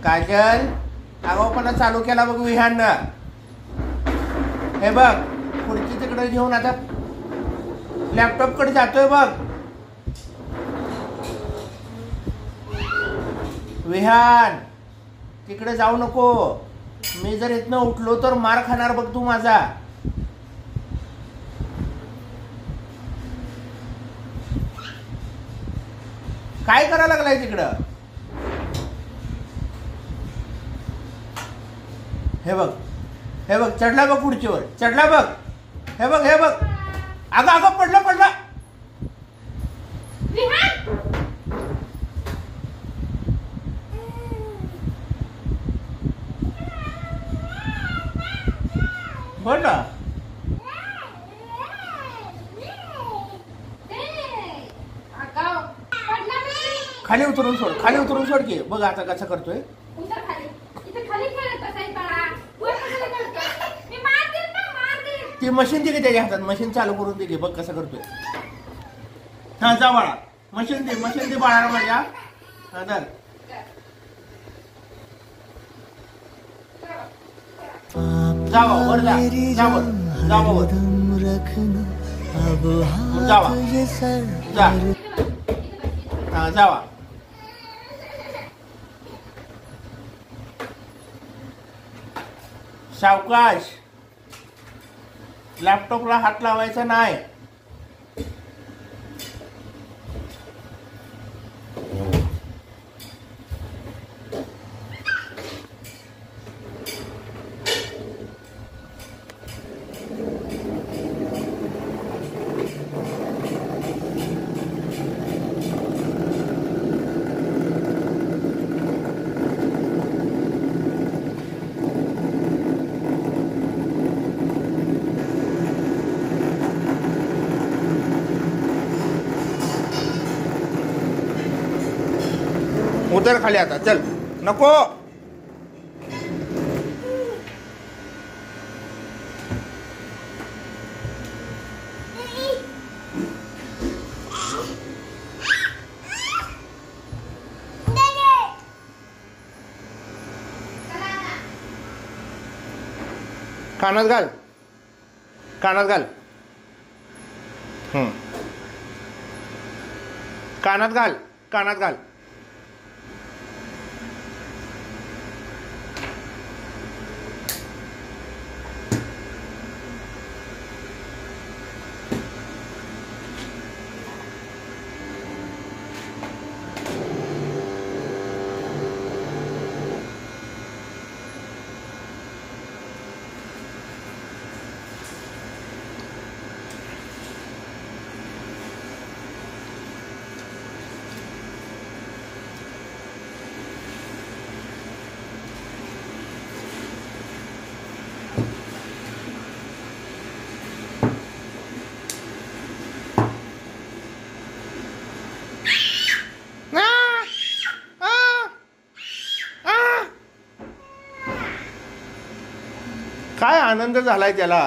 काजल आगाऊपणा चालू केला बघ विहाननं. हे बघ खुर्ची तिकडे घेऊन आता लॅपटॉप कडे जातोय बघ. विहान तिकडे जाऊ नको. मी जर इथनं उठलो तर मार खाणार बघ तू माझा. काय करायला लागलाय तिकडं. हे बघ हे बघ चढला बघ खुर्चीवर चढला बघ. हे बघ हे बघ अगं अगं पडला पडला. बोल ना. खाली उतरून सोड खाली उतरून सोड की. बघ आता कसं करतोय. ती मशीन दे की त्याच्या हातात. मशीन चालू करून दे की. बघ कसं करतोय. हा जा बाळा मशीन दे बाळाला माझ्या. हा धर. जावा वर जा जावा जावा वर जावा जा. हा जावा. सावकाश. लॅपटॉपला हात लावायचा नाही. उतर खाली आता चल. नको कानात घाल कानात घाल. कानात घाल कानात घाल. काय आनंद झालाय त्याला.